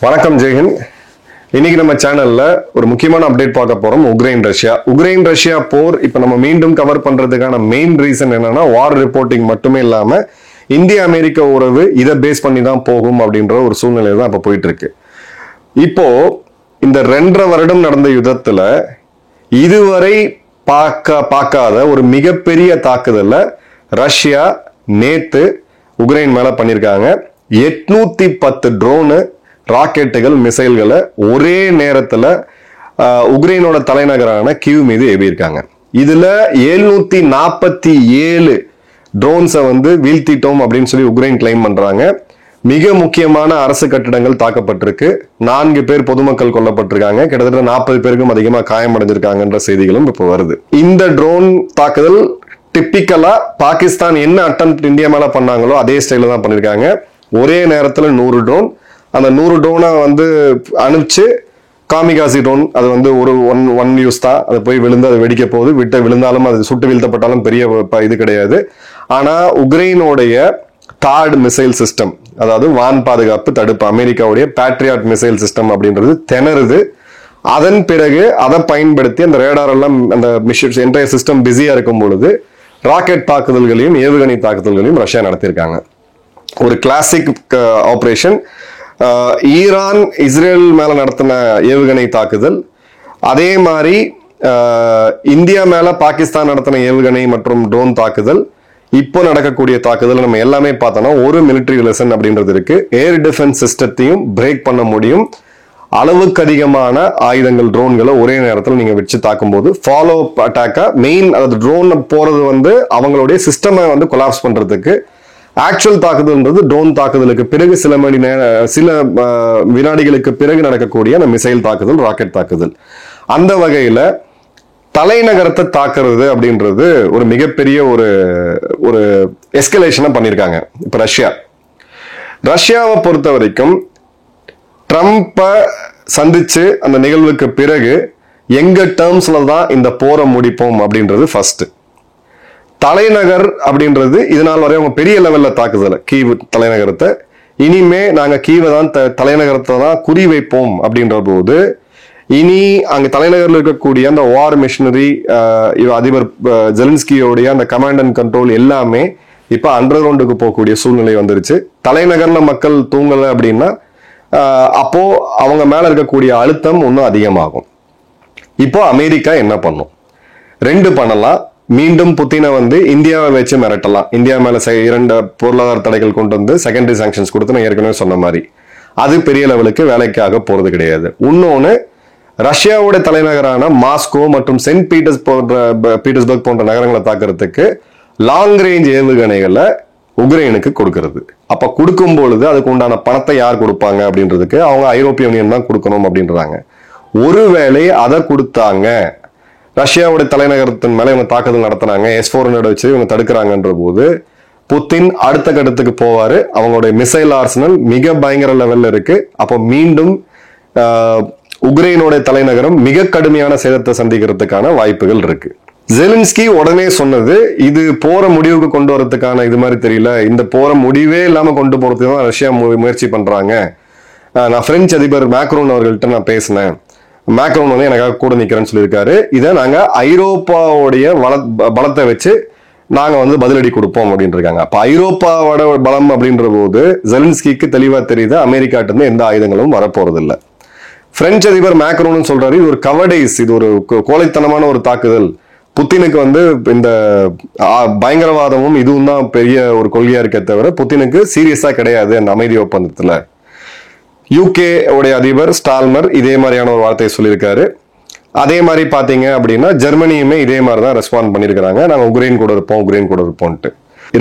வணக்கம் ஜெயஹிந்த். இன்னைக்கு நம்ம சேனல்ல ஒரு முக்கியமான அப்டேட் பார்க்க போறோம். உக்ரைன் ரஷ்யா போர் இப்ப நம்ம மீண்டும் கவர் பண்றதுக்கான மெயின் ரீசன் என்னன்னா வார் ரிப்போர்ட்டிங் மட்டுமே இல்லாம இந்திய அமெரிக்க உறவு இதை பேஸ் பண்ணி தான் போகும் அப்படின்ற ஒரு சூழ்நிலை தான் இப்ப போயிட்டு இருக்கு. இப்போ இந்த 2.5 வருடம் நடந்த யுத்தத்துல இதுவரை பார்க்காத ஒரு மிகப்பெரிய தாக்குதல ரஷ்யா நேத்து உக்ரைன் மேல பண்ணிருக்காங்க. 810 ட்ரோனு, ராக்கெட்டுகள், மிசைல்களை ஒரே நேரத்துல உக்ரைனோட தலைநகரான கீவ் மீது ஏவியிருக்காங்க. இதுல 747 ட்ரோன்ஸை வீழ்த்திட்டோம் அப்படின்னு சொல்லி உக்ரைன் கிளைம் பண்றாங்க. மிக முக்கியமான அரசு கட்டிடங்கள் தாக்கப்பட்டிருக்கு. 4 பேர் பொதுமக்கள் கொல்லப்பட்டிருக்காங்க. கிட்டத்தட்ட 40 பேருக்கும் அதிகமா காயமடைஞ்சிருக்காங்கன்ற செய்திகளும் இப்போ வருது. இந்த ட்ரோன் தாக்குதல் டிப்பிக்கலா பாகிஸ்தான் என்ன அட்டெம்ப்ட் இந்தியா மேல பண்ணாங்களோ அதே ஸ்டைல தான் பண்ணிருக்காங்க. ஒரே நேரத்துல 100 ட்ரோன், அந்த 100 ட்ரோனை அனுப்பிச்சு காமிகாசி ட்ரோன், அது ஒரு ஒன் யூஸ் தான். அது போய் விழுந்து அது வெடிக்க போகுது. விழுந்தாலும் அது சுட்டு வீழ்த்தப்பட்டாலும் பெரிய இது கிடையாது. ஆனா உக்ரைனோடைய தாட் மிசைல் சிஸ்டம், அதாவது வான் பாதுகாப்பு தடுப்பு, அமெரிக்காவுடைய பேட்ரியாட் மிசைல் சிஸ்டம் அப்படின்றது திணறுது. அதன் பிறகு அதை பயன்படுத்தி அந்த ரேடார் எல்லாம் அந்த என்டையர் சிஸ்டம் பிஸியா இருக்கும் பொழுது ராக்கெட் தாக்குதல்களையும் ஏவுகணை தாக்குதல்களையும் ரஷ்யா நடத்தியிருக்காங்க. ஒரு கிளாசிக் ஆபரேஷன். ஈரான் இஸ்ரேல் மேல நடத்தின ஏவுகணை தாக்குதல், அதே மாதிரி இந்தியா மேல பாகிஸ்தான் நடத்தின ஏவுகணை மற்றும் ட்ரோன் தாக்குதல், இப்போ நடக்கக்கூடிய தாக்குதல் நம்ம எல்லாமே பார்த்தோம்னா ஒரு மிலிட்டரி லெசன் அப்படின்றது இருக்கு. ஏர் டிஃபென்ஸ் சிஸ்டத்தையும் பிரேக் பண்ண முடியும். அளவுக்கு அதிகமான ஆயுதங்கள், ட்ரோன்களை ஒரே நேரத்தில் நீங்க வச்சு தாக்கும்போது ஃபாலோ அட்டாக்கா மெயின், அதாவது ட்ரோன் போறது அவங்களுடைய சிஸ்டமை கொலாப்ஸ் பண்றதுக்கு. ஆக்சுவல் தாக்குதல்ன்றது ட்ரோன் தாக்குதலுக்கு பிறகு சில வினாடிகளுக்கு பிறகு நடக்கக்கூடிய அந்த மிசைல் தாக்குதல், ராக்கெட் தாக்குதல். அந்த வகையில தலைநகரத்தை தாக்குறது அப்படின்றது ஒரு மிகப்பெரிய ஒரு எஸ்கலேஷனை பண்ணியிருக்காங்க. இப்ப ரஷ்யாவை பொறுத்த வரைக்கும் ட்ரம்பை சந்திச்சு அந்த நிகழ்வுக்கு பிறகு எங்க டேர்ம்ஸ்ல தான் இந்த போரை முடிப்போம் அப்படின்றது ஃபர்ஸ்ட். தலைநகர் அப்படின்றது இதனால் வரை அவங்க பெரிய லெவல்ல தாக்குதல கீவ் தலைநகரத்தை, இனிமே நாங்க கீவை தான் தலைநகரத்தை தான் குறி வைப்போம் அப்படின்ற போது இனி அங்க தலைநகரில் இருக்கக்கூடிய அந்த வார் மிஷினரி, அதிபர் ஜெலன்ஸ்கியோடைய அந்த கமாண்ட் அண்ட் கண்ட்ரோல் எல்லாமே இப்ப அண்டர் கிரவுண்டுக்கு போகக்கூடிய சூழ்நிலை வந்துருச்சு. தலைநகர்ல மக்கள் தூங்கல அப்படின்னா அப்போ அவங்க மேல இருக்கக்கூடிய அழுத்தம் இன்னும் அதிகமாகும். இப்போ அமெரிக்கா என்ன பண்ணும்? 2 பண்ணலாம். மீண்டும் புத்தினை இந்தியாவை வச்சு மிரட்டலாம். இந்தியா மேல 2 பொருளாதார தடைகள் கொண்டு வந்து செகண்டரி சாங்ஷன்ஸ் கொடுத்து நான் ஏற்கனவே சொன்ன மாதிரி அது பெரிய லெவலுக்கு வேலைக்காக போறது கிடையாது. இன்னொன்னு, ரஷ்யாவோட தலைநகரான மாஸ்கோ மற்றும் சென்ட் பீட்டர்ஸ்பர்க் போன்ற நகரங்களை தாக்குறதுக்கு லாங் ரேஞ்ச் ஏவுகணைகளை உக்ரைனுக்கு கொடுக்கிறது. அப்ப கொடுக்கும் பொழுது அதுக்கு உண்டான பணத்தை யார் கொடுப்பாங்க அப்படின்றதுக்கு அவங்க ஐரோப்பிய யூனியன் தான் கொடுக்கணும் அப்படின்றாங்க. ஒருவேளை அதை கொடுத்தாங்க, ரஷ்யாவோட தலைநகரத்தின் மேல இவங்க தாக்குதல் நடத்தினாங்க, S-400 வச்சு இவங்க தடுக்கிறாங்கன்ற போது புத்தின் அடுத்த கட்டத்துக்கு போவாரு. அவங்களுடைய மிசைல் ஆர்சனல் மிக பயங்கர லெவல்ல இருக்கு. அப்போ மீண்டும் உக்ரைனோட தலைநகரம் மிக கடுமையான சேதத்தை சந்திக்கிறதுக்கான வாய்ப்புகள் இருக்கு. ஜெலன்ஸ்கி உடனே சொன்னது, இது போற முடிவுக்கு கொண்டு வரதுக்கான இது மாதிரி தெரியல, இந்த போற முடிவே இல்லாம கொண்டு போறதுக்கு தான் ரஷ்யா முயற்சி பண்றாங்க. நான் பிரெஞ்சு அதிபர் மேக்ரோன் அவர்கள்ட்ட நான் பேசினேன், மேக்ரோன் எனக்காக கூட நிக்கிறேன்னு சொல்லியிருக்காரு. இதை நாங்க ஐரோப்பாவுடைய பலத்தை வச்சு நாங்க பதிலடி கொடுப்போம் அப்படின்னு இருக்காங்க. அப்ப ஐரோப்பாவோட பலம் அப்படின்ற போது ஜெலன்ஸ்கிக்கு தெளிவா தெரியுது அமெரிக்காட்ட இருந்து எந்த ஆயுதங்களும் வரப்போறது இல்லை. பிரெஞ்சு அதிபர் மேக்ரோன் சொல்றாரு, இது ஒரு கவர்டைஸ், இது ஒரு கோழைத்தனமான ஒரு தாக்குதல். புத்தினுக்கு இந்த பயங்கரவாதமும் இதுவும் தான் பெரிய ஒரு கொள்கையா இருக்க தவிர புத்தினுக்கு சீரியஸா கிடையாது அந்த அமைதி ஒப்பந்தத்துல. யூகே உடைய அதிபர் ஸ்டால்மர் இதே மாதிரியான ஒரு வார்த்தையை சொல்லியிருக்காரு. அதே மாதிரி பாத்தீங்க அப்படின்னா ஜெர்மனியுமே இதே மாதிரிதான் ரெஸ்பாண்ட் பண்ணிருக்காங்க, நாங்க உக்ரைன் கூட இருப்போம்ட்டு.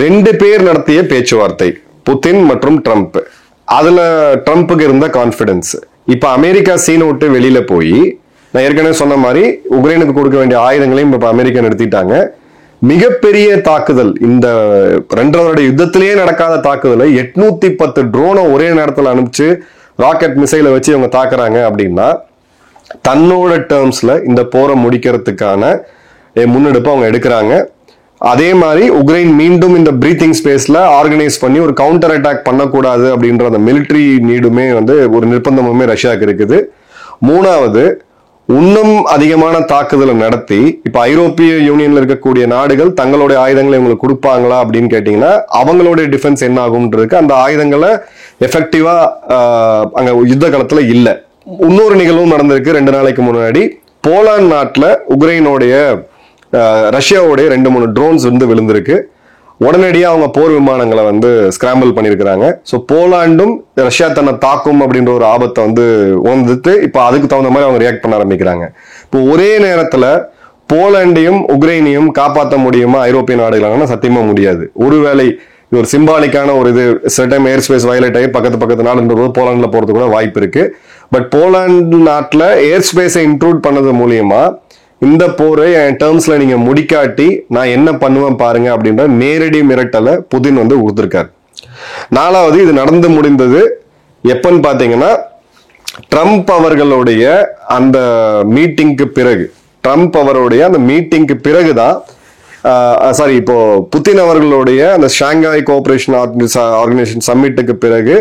2 பேர் நடத்திய பேச்சுவார்த்தை, புத்தின் மற்றும் ட்ரம்ப். அதுல ட்ரம்ப்புக்கு இருந்த கான்பிடன்ஸ். இப்ப அமெரிக்கா சீனை விட்டு வெளியில போய், நான் ஏற்கனவே சொன்ன மாதிரி உக்ரைனுக்கு கொடுக்க வேண்டிய ஆயுதங்களையும் இப்ப அமெரிக்கா நிறுத்திட்டாங்க. மிகப்பெரிய தாக்குதல், இந்த 2.5 வருட யுத்தத்திலேயே நடக்காத தாக்குதலை 810 ட்ரோனை ஒரே நேரத்தில் அனுப்பிச்சு ராக்கெட் மிசைலை வச்சு இவங்க தாக்குறாங்க அப்படின்னா தன்னோட டேர்ம்ஸ்ல இந்த போரை முடிக்கிறதுக்கான முன்னெடுப்பு அவங்க எடுக்கிறாங்க. அதே மாதிரி உக்ரைன் மீண்டும் இந்த பிரீத்திங் ஸ்பேஸ்ல ஆர்கனைஸ் பண்ணி ஒரு கவுண்டர் அட்டாக் பண்ணக்கூடாது அப்படின்ற அந்த மிலிட்டரி நீடுமே வந்து ஒரு நிர்பந்தமுமே ரஷ்யாவுக்கு இருக்குது. மூணாவது, இன்னும் அதிகமான தாக்குதலை நடத்தி இப்ப ஐரோப்பிய யூனியன்ல இருக்கக்கூடிய நாடுகள் தங்களுடைய ஆயுதங்களை இவங்களுக்கு கொடுப்பாங்களா அப்படின்னு கேட்டீங்கன்னா அவங்களுடைய டிஃபென்ஸ் என்ன ஆகும்ன்றதுக்கு அந்த ஆயுதங்களை எஃபெக்டிவா அங்க யுத்த காலத்துல இல்ல. இன்னொரு நிகழ்வும் நடந்திருக்கு 2 நாளைக்கு முன்னாடி. போலாந்து நாட்டுல உக்ரைனோடைய ரஷ்யாவுடைய 2-3 ட்ரோன்ஸ் வந்து விழுந்திருக்கு. உடனடியாக அவங்க போர் விமானங்களை வந்து ஸ்கிராம்பிள் பண்ணியிருக்கிறாங்க. ஸோ போலாண்டும் ரஷ்யா தன்னை தாக்கும் அப்படின்ற ஒரு ஆபத்தை வந்து உணர்ந்துட்டு இப்போ அதுக்கு தகுந்த மாதிரி அவங்க ரியாக்ட் பண்ண ஆரம்பிக்கிறாங்க. இப்போ ஒரே நேரத்தில் போலாண்டையும் உக்ரைனையும் காப்பாற்ற முடியுமா ஐரோப்பிய நாடுகளான? சத்தியமா முடியாது. ஒருவேளை இது ஒரு சிம்பாலிக்கான ஒரு இது சில டைம் ஏர் ஸ்பேஸ் வயலேட் ஆகி பக்கத்து நாடுன்ற போது போலாண்டுல போறது கூட வாய்ப்பு இருக்கு. பட் போலாந்து நாட்டில் ஏர் ஸ்பேஸை இன்க்ளூட் பண்ணது மூலியமா இந்த போரை என் டேர்ம்ஸ்ல நீங்க முடிக்காட்டி நான் என்ன பண்ணுவேன் பாருங்க அப்படின்ற நேரடி மிரட்டலை புதின் வந்து கொடுத்திருக்காரு. 4வது, இது நடந்து முடிந்தது எப்பன்னு பாத்தீங்கன்னா ட்ரம்ப் அவர்களுடைய அந்த மீட்டிங்க்கு பிறகுதான் இப்போ புதின் அவர்களுடைய அந்த ஷாங்காய் கோஆபரேஷன் ஆர்கனைசேஷன் சம்மிட்டுக்கு பிறகு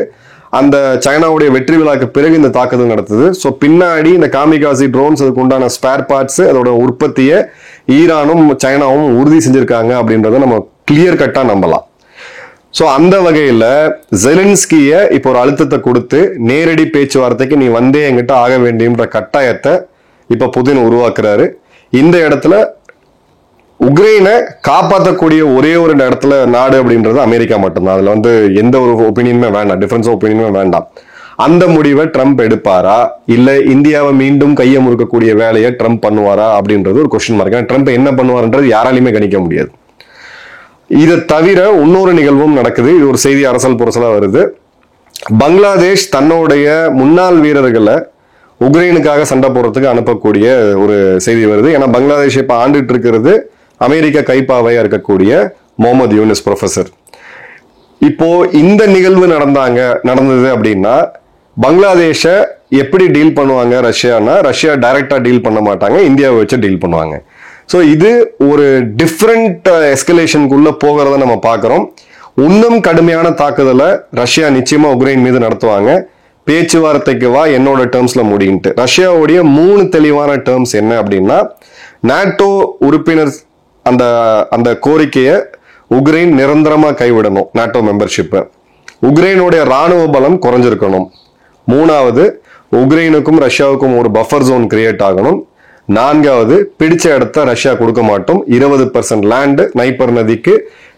அந்த சைனாவுடைய வெற்றி விழாக்கு பிறகு இந்த தாக்குதல் நடத்துது. ஸோ பின்னாடி இந்த காமிகாசி ட்ரோன்ஸ் அதுக்கு உண்டான ஸ்பேர் பார்ட்ஸ் அதோட உற்பத்தியை ஈரானும் சைனாவும் உறுதி செஞ்சிருக்காங்க அப்படின்றத நம்ம கிளியர் கட்டா நம்பலாம். ஸோ அந்த வகையில ஜெலன்ஸ்கிய இப்போ ஒரு அழுத்தத்தை கொடுத்து நேரடி பேச்சுவார்த்தைக்கு நீ வந்தே என்கிட்ட ஆக வேண்டியன்ற கட்டாயத்தை இப்ப புதின் உருவாக்குறாரு. இந்த இடத்துல உக்ரைனை காப்பாற்றக்கூடிய ஒரே ஒரு இடத்துல நாடு அப்படின்றது அமெரிக்கா மட்டும்தான். அதுல வந்து எந்த ஒரு ஒப்பீனியனுமே வேண்டாம், டிஃபரன்ஸ் ஒப்பீனியனுமே வேண்டாம். அந்த முடிவை ட்ரம்ப் எடுப்பாரா இல்ல இந்தியாவை மீண்டும் கையை முறுக்கக்கூடிய வேலையை ட்ரம்ப் பண்ணுவாரா அப்படின்றது ஒரு கொஸ்டின் மார்க். ட்ரம்ப் என்ன பண்ணுவார்ன்றது யாராலையுமே கணிக்க முடியாது. இதை தவிர இன்னொரு நிகழ்வும் நடக்குது. இது ஒரு செய்தி அரசல் புரசலா வருது. பங்களாதேஷ் தன்னுடைய முன்னாள் வீரர்களை உக்ரைனுக்காக சண்டை போடுறதுக்கு அனுப்பக்கூடிய ஒரு செய்தி வருது. ஏன்னா பங்களாதேஷ் இப்ப ஆண்டுட்டு இருக்கிறது அமெரிக்க கைப்பாவையா இருக்கக்கூடிய முகமது யூனிஸ் ப்ரொஃபசர். இப்போ இந்த நிகழ்வு நடந்தது அப்படின்னா பங்களாதேஷ எப்படி டீல் பண்ணுவாங்க ரஷ்யானா? ரஷ்யா டைரக்டா டீல் பண்ண மாட்டாங்க, இந்தியாவை வச்சு டீல் பண்ணுவாங்க. ஸோ இது ஒரு டிஃப்ரெண்ட் எஸ்கலேஷனுக்குள்ள போகிறத நம்ம பார்க்கிறோம். இன்னும் கடுமையான தாக்குதலை ரஷ்யா நிச்சயமா உக்ரைன் மீது நடத்துவாங்க. பேச்சுவார்த்தைக்கு வா, என்னோட டேர்ம்ஸ்ல முடின்ட்டு. ரஷ்யாவுடைய 3 தெளிவான டேர்ம்ஸ் என்ன அப்படின்னா, நாட்டோ உறுப்பினர் அந்த கோரிக்கையை உக்ரைன் நிரந்தரமா கைவிடணும், நாட்டோ மெம்பர்ஷிப்பை. உக்ரைனுடைய ராணுவ பலம் குறைஞ்சிருக்கணும். 3வது, உக்ரைனுக்கும் ரஷ்யாவுக்கும் ஒரு பஃபர் ஜோன் கிரியேட் ஆகணும். 4வது, பிடிச்ச இடத்த ரஷ்யா கொடுக்க மாட்டோம். 20% லேண்ட் நைப்பர் நதிக்கு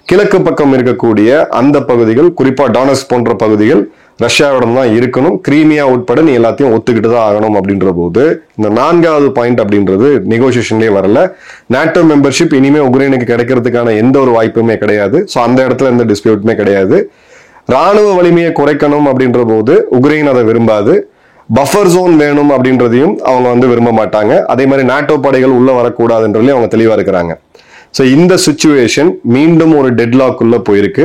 கிழக்கு பக்கம் இருக்கக்கூடிய அந்த பகுதிகள், குறிப்பா டானஸ் போன்ற பகுதிகள் ரஷ்யாவிடம் தான் இருக்கணும். கிரீமியா உட்பட நீ எல்லாத்தையும் ஒத்துக்கிட்டு தான் ஆகணும் அப்படின்ற போது இந்த 4வது பாயிண்ட் அப்படின்றது நெகோசியேஷன்லேயே வரல. நாட்டோ மெம்பர்ஷிப் இனிமே உக்ரைனுக்கு கிடைக்கிறதுக்கான எந்த ஒரு வாய்ப்புமே கிடையாது. ஸோ அந்த இடத்துல எந்த டிஸ்பியூட்டுமே கிடையாது. ராணுவ வலிமையை குறைக்கணும் அப்படின்ற போது உக்ரைன் அதை விரும்பாது. பஃபர் ஜோன் வேணும் அப்படின்றதையும் அவங்க வந்து விரும்ப மாட்டாங்க. அதே மாதிரி நாட்டோ படைகள் உள்ள வரக்கூடாதுன்றதுலையும் அவங்க தெளிவா இருக்கிறாங்க. ஸோ இந்த சிச்சுவேஷன் மீண்டும் ஒரு டெட்லாக் உள்ள போயிருக்கு.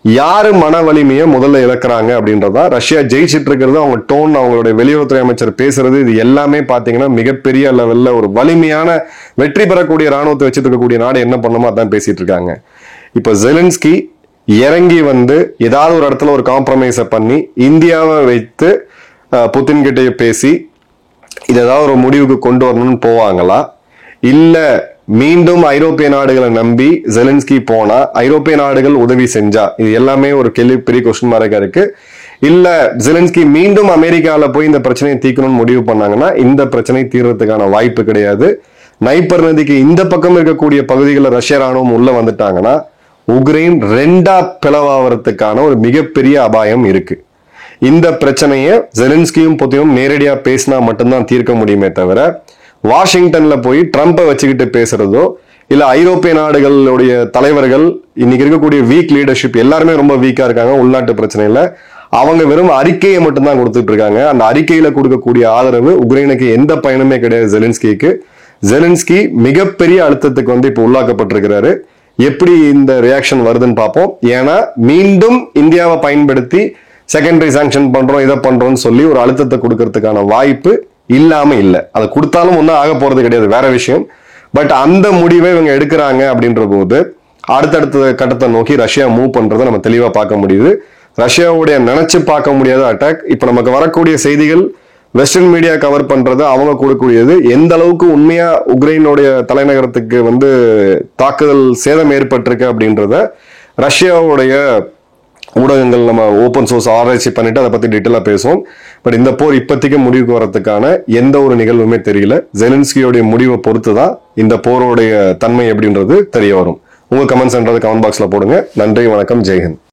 யாரு மன வலிமையை முதல்ல இழக்கிறாங்க அப்படின்றதா ரஷ்யா ஜெயிச்சிட்டு இருக்கிறது. அவங்க டோன், அவங்களுடைய வெளியுறவுத்துறை அமைச்சர் பேசுறது, இது எல்லாமே பாத்தீங்கன்னா மிகப்பெரிய லெவல்ல ஒரு வலிமையான வெற்றி பெறக்கூடிய ராணுவத்தை வச்சுட்டு இருக்கக்கூடிய நாடு என்ன பண்ணுமோ அதான் பேசிட்டு இருக்காங்க. இப்ப ஜெலன்ஸ்கி இறங்கி வந்து ஏதாவது ஒரு இடத்துல ஒரு காம்ப்ரமைஸை பண்ணி இந்தியாவை வைத்து புதின் கிட்டே பேசி இது ஏதாவது ஒரு முடிவுக்கு கொண்டு வரணும்னு போவாங்களா? இல்ல மீண்டும் ஐரோப்பிய நாடுகளை நம்பி ஜெலன்ஸ்கி போனா ஐரோப்பிய நாடுகள் உதவி செஞ்சா? இது எல்லாமே ஒரு பெரிய கொஸ்டின் மார்க்கா இருக்கு. இல்ல ஜெலன்ஸ்கி மீண்டும் அமெரிக்கால போய் இந்த பிரச்சனையை தீர்க்கணும்னு முடிவு பண்ணாங்கன்னா இந்த பிரச்சனை தீர்றதுக்கான வாய்ப்பு கிடையாது. நைப்பர் நதிக்கு இந்த பக்கம் இருக்கக்கூடிய பகுதிகளில் ரஷ்ய ராணுவம் உள்ள வந்துட்டாங்கன்னா உக்ரைன் 2ஆ பிளவாகிறதுக்கான ஒரு மிகப்பெரிய அபாயம் இருக்கு. இந்த பிரச்சனையை ஜெலன்ஸ்கியும் புதினும் நேரடியா பேசினா மட்டும்தான் தீர்க்க முடியுமே தவிர வாஷிங்டன்ல போய் ட்ரம்பை வச்சுக்கிட்டு பேசுறதோ இல்ல ஐரோப்பிய நாடுகளுடைய தலைவர்கள் இன்னைக்கு இருக்கக்கூடிய வீக் லீடர்ஷிப் எல்லாருமே ரொம்ப வீக்கா இருக்காங்க உள்நாட்டு பிரச்சனையில. அவங்க வெறும் அறிக்கையை மட்டும்தான் கொடுத்துட்டு இருக்காங்க. அந்த அறிக்கையில கொடுக்கக்கூடிய ஆதரவு உக்ரைனுக்கு எந்த பயனுமே கிடையாது ஜெலன்ஸ்கிக்கு. ஜெலன்ஸ்கி மிகப்பெரிய அழுத்தத்துக்கு வந்து இப்ப உள்ளாக்கப்பட்டிருக்கிறாரு. எப்படி இந்த ரியாக்ஷன் வருதுன்னு பார்ப்போம். ஏன்னா மீண்டும் இந்தியாவை பயன்படுத்தி செகண்டரி சாங்ஷன் பண்றோம், இதை பண்றோம்னு சொல்லி ஒரு அழுத்தத்தை கொடுக்கறதுக்கான வாய்ப்பு இல்லாம இல்லை. அதை கொடுத்தாலும் ஒன்றும் ஆக போறது கிடையாது, வேற விஷயம். பட் அந்த முடிவை இவங்க எடுக்கிறாங்க அப்படின்ற போது அடுத்தடுத்த கட்டத்தை நோக்கி ரஷ்யா மூவ் பண்றதை நம்ம தெளிவா பார்க்க முடியுது. ரஷ்யாவுடைய நினைச்சு பார்க்க முடியாத அட்டாக். இப்ப நமக்கு வரக்கூடிய செய்திகள் வெஸ்டர்ன் மீடியா கவர் பண்றது, அவங்க கூடக்கூடியது எந்த அளவுக்கு உண்மையா உக்ரைனுடைய தலைநகரத்துக்கு தாக்குதல் சேதம் ஏற்பட்டிருக்கு அப்படின்றத ரஷ்யாவுடைய ஊடகங்கள் நம்ம ஓப்பன் சோர்ஸ் ஆராய்ச்சி பண்ணிட்டு அதை பத்தி டீட்டெயிலா பேசுவோம். பட் இந்த போர் இப்போதைக்கு முடிவுக்கு வரதுக்கான எந்த ஒரு நிகழ்வுமே தெரியல. ஜெலன்ஸ்கியோடைய முடிவை பொறுத்து தான் இந்த போரோடைய தன்மை எப்படின்றது தெரிய வரும். உங்க கமெண்ட்ஸ்ன்றது கமெண்ட் பாக்ஸ்ல போடுங்க. நன்றி, வணக்கம், ஜெய்ஹிந்த்.